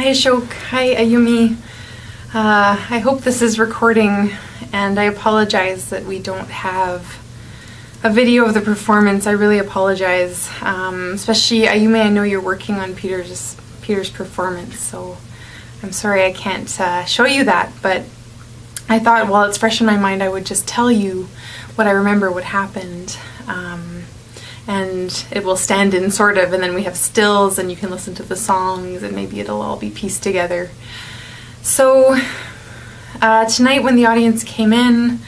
Hi Ashok, hi Ayumi. I hope this is recording, and I apologize that we don't have a video of the performance. I really apologize. Especially Ayumi, I know you're working on Peter's performance, so I'm sorry I can't show you that, but I thought while it's fresh in my mind I would just tell you what I remember what happened. And it will stand in sort of, and then we have stills and you can listen to the songs and maybe it'll all be pieced together. So tonight when the audience came in,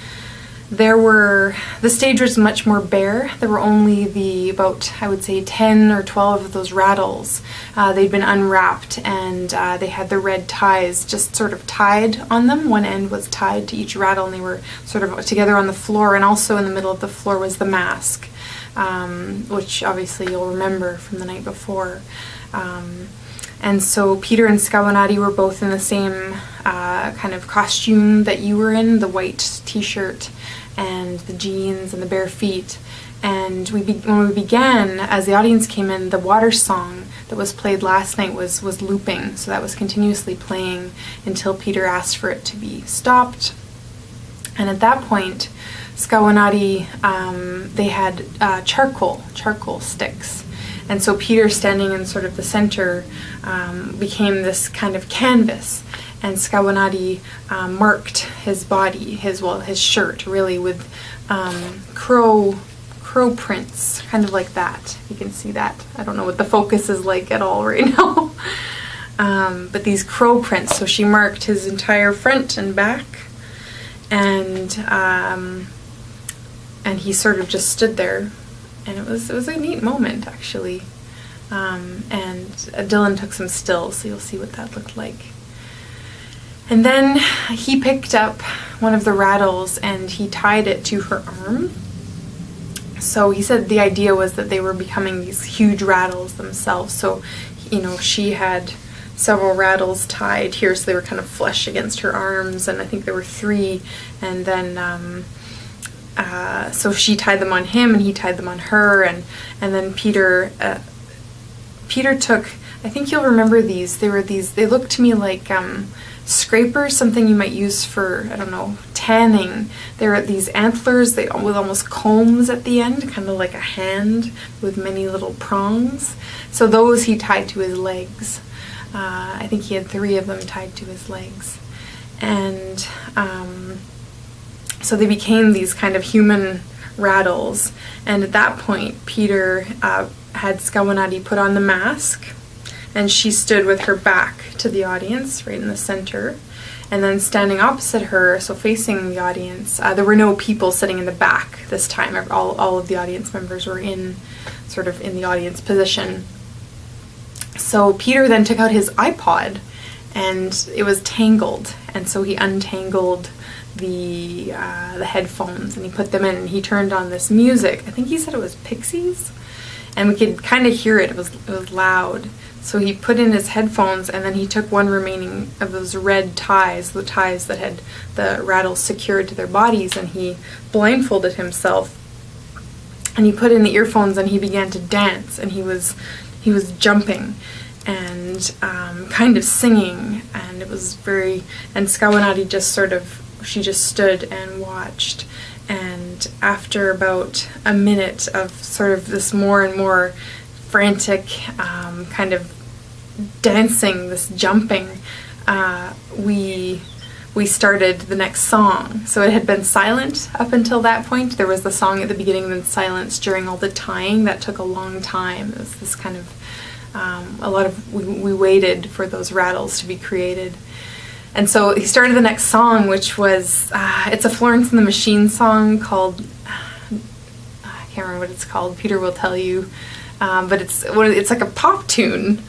the stage was much more bare. There were only about, I would say, 10 or 12 of those rattles. They'd been unwrapped and they had the red ties just sort of tied on them. One end was tied to each rattle and they were sort of together on the floor, and also in the middle of the floor was the mask. Which obviously you'll remember from the night before. And so Peter and Skawanati were both in the same kind of costume that you were in, the white t-shirt and the jeans and the bare feet. And when we began, as the audience came in, the water song that was played last night was looping, so that was continuously playing until Peter asked for it to be stopped. And at that point, Skawanati, they had charcoal sticks. And so Peter, standing in sort of the center, became this kind of canvas. And Skawanati marked his body, his shirt, really, with crow prints, kind of like that. You can see that. I don't know what the focus is like at all right now. But these crow prints, so she marked his entire front and back. And he sort of just stood there, and it was a neat moment, actually. And Dylan took some stills, so you'll see what that looked like. And then he picked up one of the rattles and he tied it to her arm. So he said the idea was that they were becoming these huge rattles themselves. So, she had several rattles tied here, so they were kind of flush against her arms, and I think there were 3, and then so she tied them on him and he tied them on her, and then Peter took, I think you'll remember these, they looked to me like scrapers, something you might use for, I don't know, tanning. They were these antlers with almost combs at the end, kind of like a hand with many little prongs. So those he tied to his legs. I think he had 3 of them tied to his legs. And so they became these kind of human rattles. And at that point, Peter had Skawanati put on the mask, and she stood with her back to the audience, right in the center. And then standing opposite her, so facing the audience, there were no people sitting in the back this time. All of the audience members were sort of in the audience position. So Peter then took out his iPod, and it was tangled, and so he untangled the headphones and he put them in, and he turned on this music. I think he said it was Pixies, and we could kind of hear it. It was loud. So he put in his headphones, and then he took one remaining of those red ties, the ties that had the rattles secured to their bodies, and he blindfolded himself, and he put in the earphones, and he began to dance, and he was jumping and kind of singing, and it was and Skawanati she just stood and watched. And after about a minute of sort of this more and more frantic kind of dancing, this jumping, we started the next song. So it had been silent up until that point. There was the song at the beginning and then silence during all the tying. That took a long time. It was this kind of we waited for those rattles to be created. And so he started the next song, which was, it's a Florence and the Machine song called, I can't remember what it's called, Peter will tell you, but it's like a pop tune,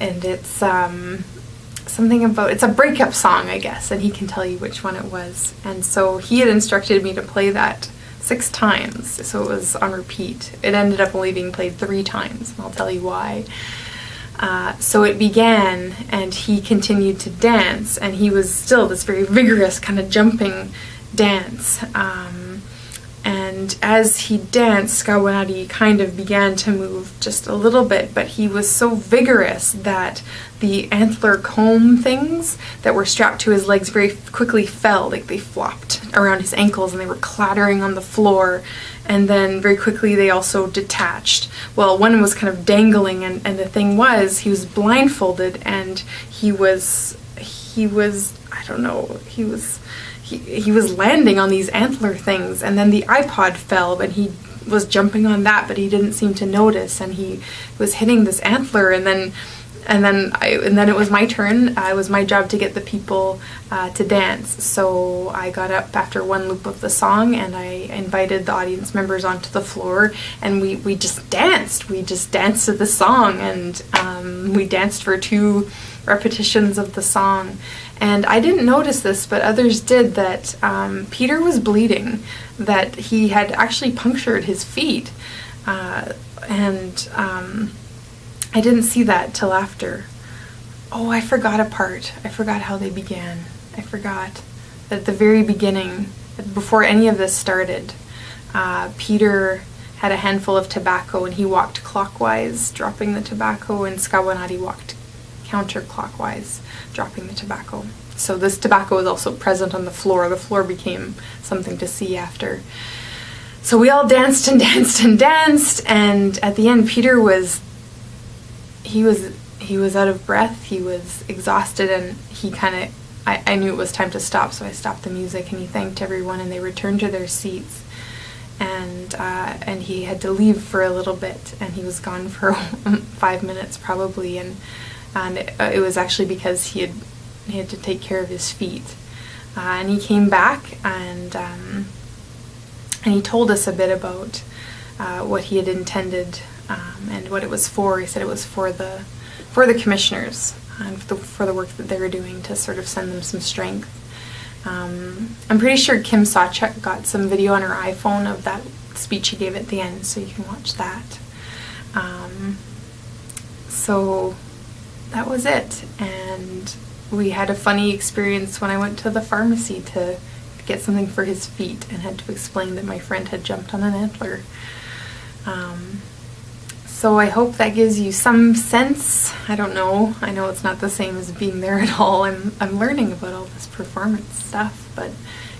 and it's something about, it's a breakup song, I guess, and he can tell you which one it was. And so he had instructed me to play that 6 times, so it was on repeat. It ended up only being played 3 times, and I'll tell you why. So it began, and he continued to dance, and he was still this very vigorous kind of jumping dance. And And as he danced, Skawanati kind of began to move just a little bit, but he was so vigorous that the antler comb things that were strapped to his legs very quickly fell, like they flopped around his ankles and they were clattering on the floor. And then very quickly they also detached. Well, one was kind of dangling, and the thing was, he was blindfolded, and he was I don't know, he was landing on these antler things, and then the iPod fell, and he was jumping on that, but he didn't seem to notice, and he was hitting this antler, and then it was my turn. It was my job to get the people to dance. So I got up after one loop of the song, and I invited the audience members onto the floor, and we just danced. We just danced to the song, and we danced for 2 repetitions of the song. And I didn't notice this, but others did, that Peter was bleeding, that he had actually punctured his feet, and I didn't see that till after. Oh, I forgot a part. I forgot how they began. I forgot that at the very beginning, before any of this started, Peter had a handful of tobacco and he walked clockwise, dropping the tobacco, and Skawanati walked counterclockwise, dropping the tobacco. So this tobacco was also present on the floor. The floor became something to see after. So we all danced and danced and danced, and at the end Peter was out of breath, he was exhausted, and he kind of, I knew it was time to stop, so I stopped the music, and he thanked everyone, and they returned to their seats, and he had to leave for a little bit, and he was gone for 5 minutes probably, and it was actually because he had to take care of his feet, and he came back, and he told us a bit about what he had intended, and what it was for. He said it was for the commissioners, and for the work that they were doing, to sort of send them some strength. I'm pretty sure Kim Sawchuk got some video on her iPhone of that speech he gave at the end, so you can watch that. So that was it, and we had a funny experience when I went to the pharmacy to get something for his feet and had to explain that my friend had jumped on an antler. So I hope that gives you some sense. I don't know. I know it's not the same as being there at all. I'm learning about all this performance stuff, but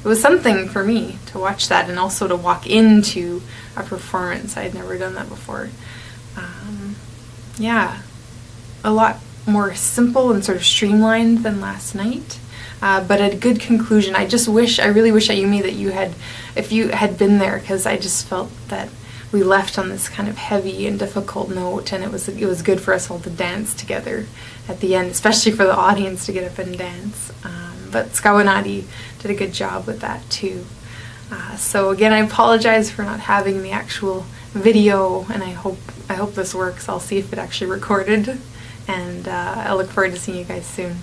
it was something for me to watch that, and also to walk into a performance. I had never done that before. Yeah, a lot more simple and sort of streamlined than last night, but a good conclusion. I really wish, Ayumi, that if you had been there, because I just felt that we left on this kind of heavy and difficult note, and it was good for us all to dance together at the end, especially for the audience to get up and dance. But Skawanati did a good job with that too. So again, I apologize for not having the actual video, and I hope this works. I'll see if it actually recorded, and I look forward to seeing you guys soon.